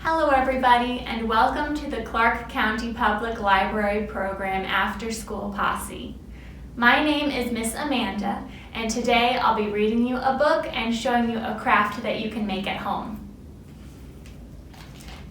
Hello everybody, and welcome to the Clark County Public Library program Afterschool Posse. My name is Miss Amanda, and today I'll be reading you a book and showing you a craft that you can make at home.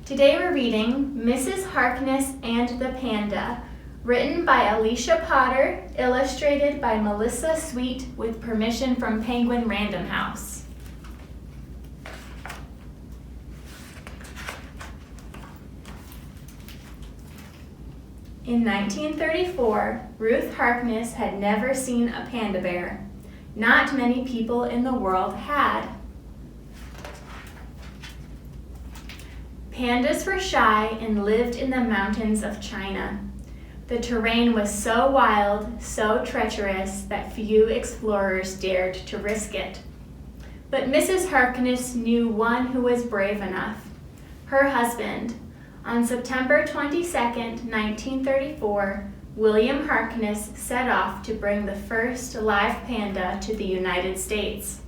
Today we're reading Mrs. Harkness and the Panda, written by Alicia Porter, illustrated by Melissa Sweet with permission from Penguin Random House. In 1934, Ruth Harkness had never seen a panda bear. Not many people in the world had. Pandas were shy and lived in the mountains of China. The terrain was so wild, so treacherous, that few explorers dared to risk it. But Mrs. Harkness knew one who was brave enough: her husband. On September 22, 1934, William Harkness set off to bring the first live panda to the United States.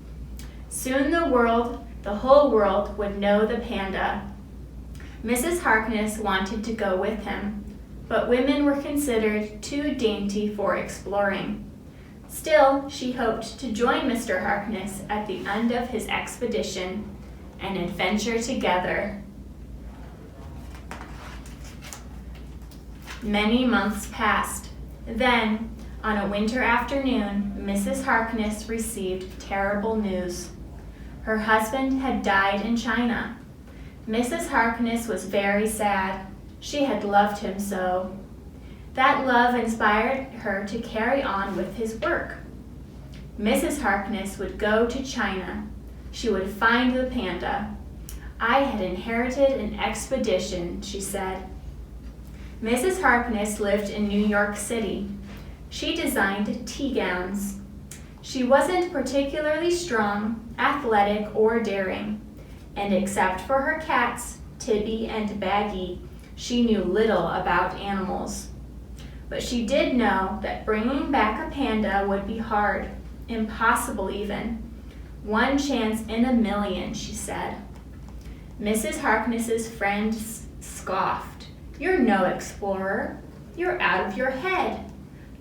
Soon the whole world would know the panda. Mrs. Harkness wanted to go with him, but women were considered too dainty for exploring. Still, she hoped to join Mr. Harkness at the end of his expedition and adventure together. Many months passed. Then, on a winter afternoon, Mrs. Harkness received terrible news. Her husband had died in China. Mrs. Harkness was very sad. She had loved him so. That love inspired her to carry on with his work. Mrs. Harkness would go to China. She would find the panda. "I had inherited an expedition," she said. Mrs. Harkness lived in New York City. She designed tea gowns. She wasn't particularly strong, athletic, or daring, and except for her cats, Tibby and Baggy, she knew little about animals. But she did know that bringing back a panda would be hard, impossible even. 1 chance in a million, she said. Mrs. Harkness's friends scoffed. "You're no explorer. You're out of your head.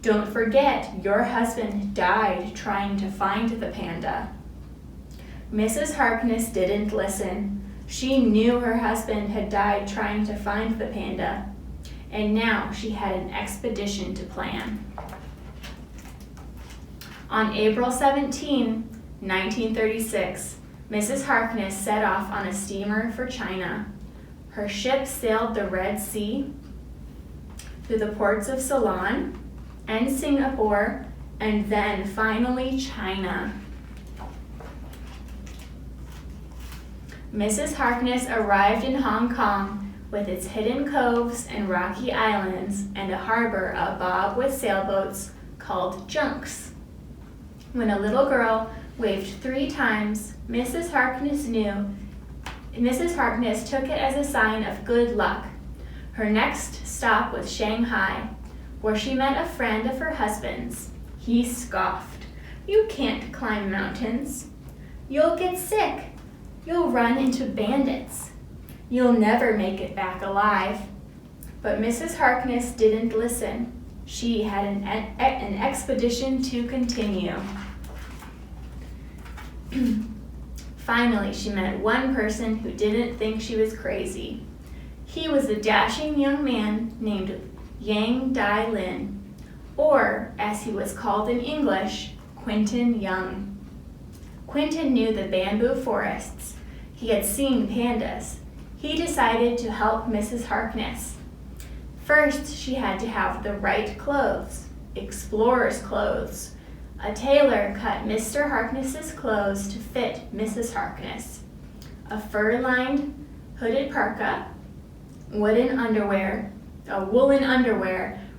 Don't forget, your husband died trying to find the panda." Mrs. Harkness didn't listen. She knew her husband had died trying to find the panda, and now she had an expedition to plan. On April 17, 1936, Mrs. Harkness set off on a steamer for China. Her ship sailed the Red Sea, through the ports of Ceylon and Singapore, and then finally China. Mrs. Harkness arrived in Hong Kong with its hidden coves and rocky islands and a harbor abob with sailboats called junks. When a little girl waved 3 times, Mrs. Harkness took it as a sign of good luck. Her next stop was Shanghai, where she met a friend of her husband's. He scoffed. "You can't climb mountains. You'll get sick. You'll run into bandits. You'll never make it back alive." But Mrs. Harkness didn't listen. She had an expedition to continue. Finally, she met one person who didn't think she was crazy. He was a dashing young man named Yang Dai Lin, or, as he was called in English, Quentin Young. Quentin knew the bamboo forests. He had seen pandas. He decided to help Mrs. Harkness. First, she had to have the right clothes, explorer's clothes. A tailor cut Mr. Harkness's clothes to fit Mrs. Harkness. A fur-lined hooded parka, woolen underwear,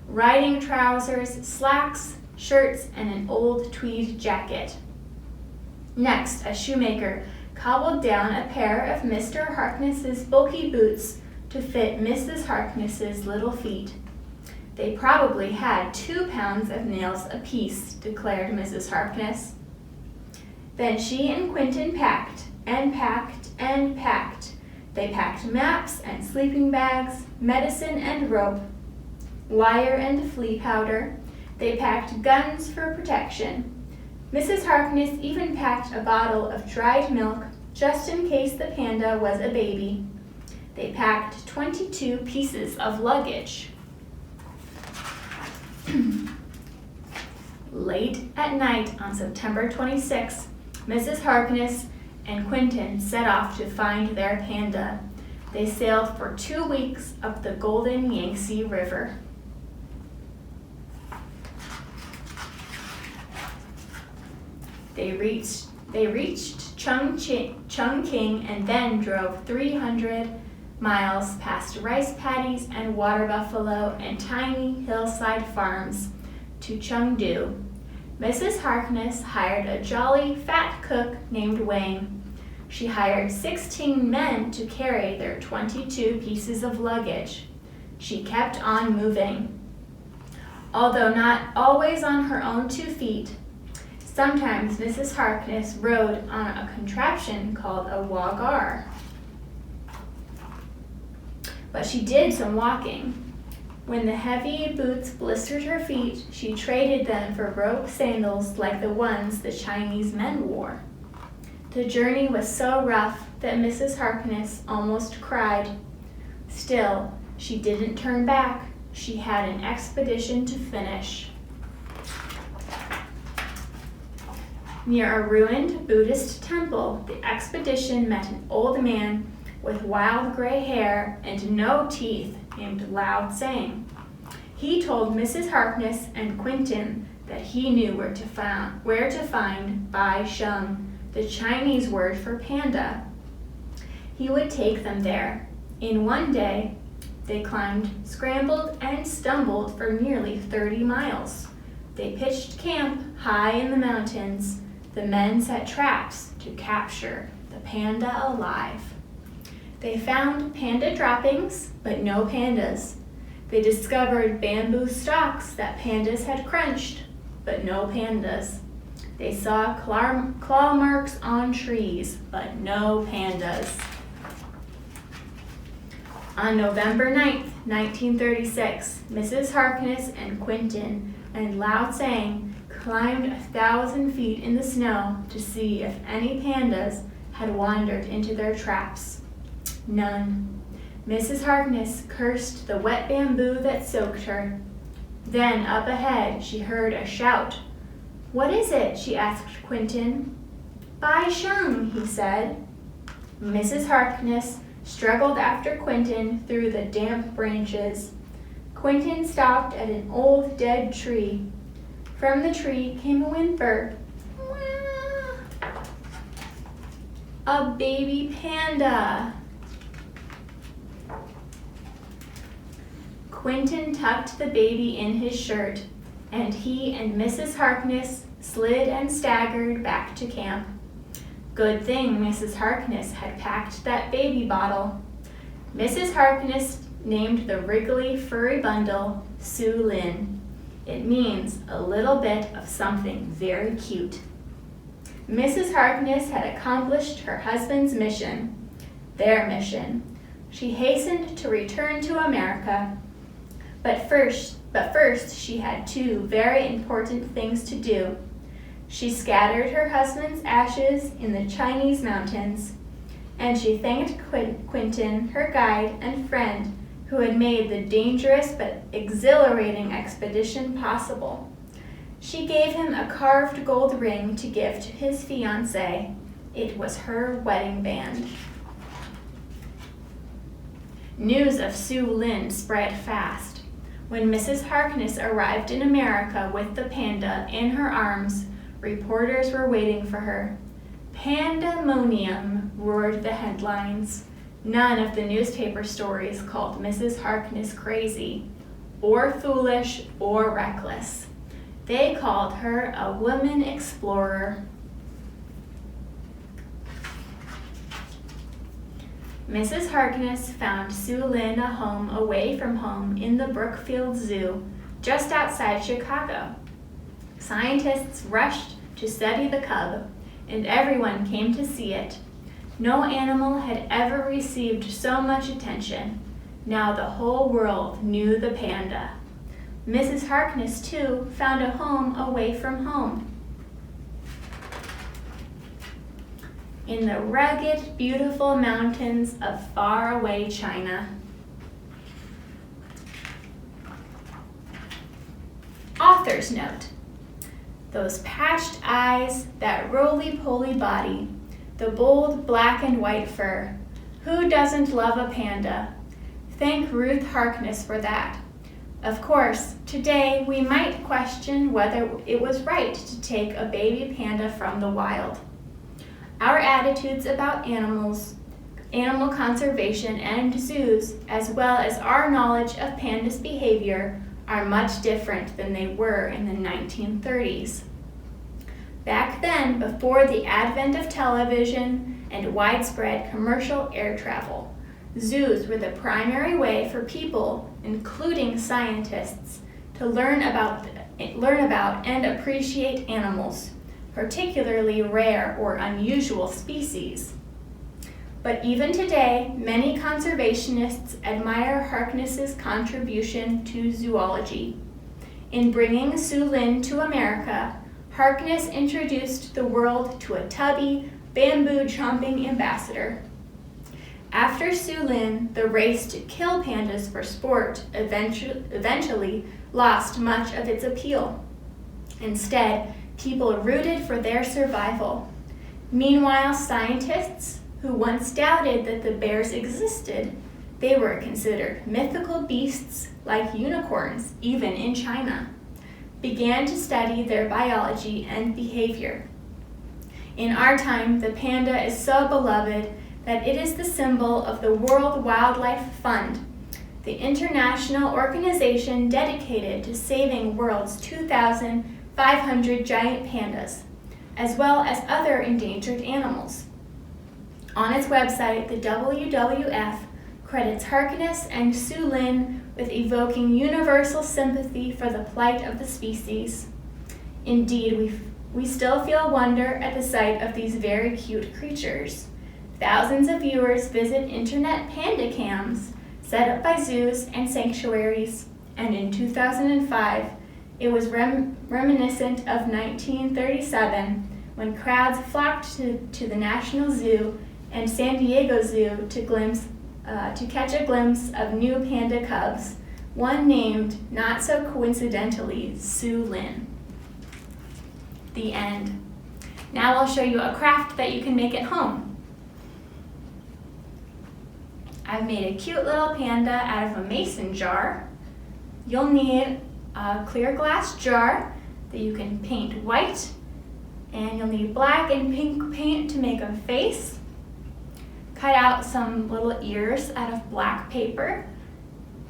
riding trousers, slacks, shirts, and an old tweed jacket. Next, a shoemaker cobbled down a pair of Mr. Harkness's bulky boots to fit Mrs. Harkness's little feet. "They probably had 2 pounds of nails apiece," declared Mrs. Harkness. Then she and Quentin packed and packed and packed. They packed maps and sleeping bags, medicine and rope, wire and flea powder. They packed guns for protection. Mrs. Harkness even packed a bottle of dried milk just in case the panda was a baby. They packed 22 pieces of luggage. Late at night on September 26, Mrs. Harkness and Quentin set off to find their panda. They sailed for 2 weeks up the Golden Yangtze River. They reached Chongqing and then drove 300 miles past rice paddies and water buffalo and tiny hillside farms to Chengdu. Mrs. Harkness hired a jolly, fat cook named Wang. She hired 16 men to carry their 22 pieces of luggage. She kept on moving. Although not always on her own 2 feet, sometimes Mrs. Harkness rode on a contraption called a wagar. But she did some walking. When the heavy boots blistered her feet, she traded them for rope sandals like the ones the Chinese men wore. The journey was so rough that Mrs. Harkness almost cried. Still, she didn't turn back. She had an expedition to finish. Near a ruined Buddhist temple, the expedition met an old man with wild gray hair and no teeth named Lao Tsang. He told Mrs. Harkness and Quentin that he knew where to find Bai Sheng, the Chinese word for panda. He would take them there. In one day, they climbed, scrambled, and stumbled for nearly 30 miles. They pitched camp high in the mountains. The men set traps to capture the panda alive. They found panda droppings, but no pandas. They discovered bamboo stalks that pandas had crunched, but no pandas. They saw claw marks on trees, but no pandas. On November 9th, 1936, Mrs. Harkness and Quentin and Lao Tsang climbed 1,000 feet in the snow to see if any pandas had wandered into their traps. None. Mrs. Harkness cursed the wet bamboo that soaked her. Then, up ahead, she heard a shout. "What is it?" she asked Quentin. "Bai Sheng," he said. Mrs. Harkness struggled after Quentin through the damp branches. Quentin stopped at an old dead tree. From the tree came a whimper. "Wah!" A baby panda. Quentin tucked the baby in his shirt, and he and Mrs. Harkness slid and staggered back to camp. Good thing Mrs. Harkness had packed that baby bottle. Mrs. Harkness named the wriggly, furry bundle Su Lin. It means a little bit of something very cute. Mrs. Harkness had accomplished her husband's mission, their mission. She hastened to return to America. But first, she had 2 very important things to do. She scattered her husband's ashes in the Chinese mountains, and she thanked Quentin, her guide and friend, who had made the dangerous but exhilarating expedition possible. She gave him a carved gold ring to give to his fiancée. It was her wedding band. News of Su Lin spread fast. When Mrs. Harkness arrived in America with the panda in her arms, reporters were waiting for her. "Pandemonium," roared the headlines. None of the newspaper stories called Mrs. Harkness crazy, or foolish, or reckless. They called her a woman explorer. Mrs. Harkness found Su Lin a home away from home in the Brookfield Zoo, just outside Chicago. Scientists rushed to study the cub, and everyone came to see it. No animal had ever received so much attention. Now the whole world knew the panda. Mrs. Harkness, too, found a home away from home. In the rugged, beautiful mountains of faraway China. Author's note. Those patched eyes, that roly-poly body, the bold black and white fur. Who doesn't love a panda? Thank Ruth Harkness for that. Of course, today we might question whether it was right to take a baby panda from the wild. Our attitudes about animals, animal conservation, and zoos, as well as our knowledge of pandas' behavior, are much different than they were in the 1930s. Back then, before the advent of television and widespread commercial air travel, zoos were the primary way for people, including scientists, to learn about and appreciate animals, particularly rare or unusual species. But even today, many conservationists admire Harkness's contribution to zoology. In bringing Sue Lin to America, Harkness introduced the world to a tubby, bamboo-chomping ambassador. After Sue Lin, the race to kill pandas for sport eventually lost much of its appeal. Instead, people rooted for their survival. Meanwhile, scientists, who once doubted that the bears existed, they were considered mythical beasts like unicorns, even in China, began to study their biology and behavior. In our time, the panda is so beloved that it is the symbol of the World Wildlife Fund, the international organization dedicated to saving world's 2,500 giant pandas, as well as other endangered animals. On its website, the WWF credits Harkness and Sue Lin with evoking universal sympathy for the plight of the species. Indeed, we still feel wonder at the sight of these very cute creatures. Thousands of viewers visit internet panda cams set up by zoos and sanctuaries, and in 2005, it was reminiscent of 1937 when crowds flocked to the National Zoo and San Diego Zoo to catch a glimpse of new panda cubs, one named, not so coincidentally, Sue Lin. The end. Now I'll show you a craft that you can make at home. I've made a cute little panda out of a mason jar. You'll need a clear glass jar that you can paint white, and you'll need black and pink paint to make a face. Cut out some little ears out of black paper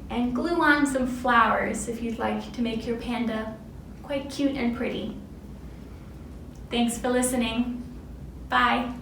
and glue on some flowers if you'd like to make your panda quite cute and pretty. Thanks for listening. Bye.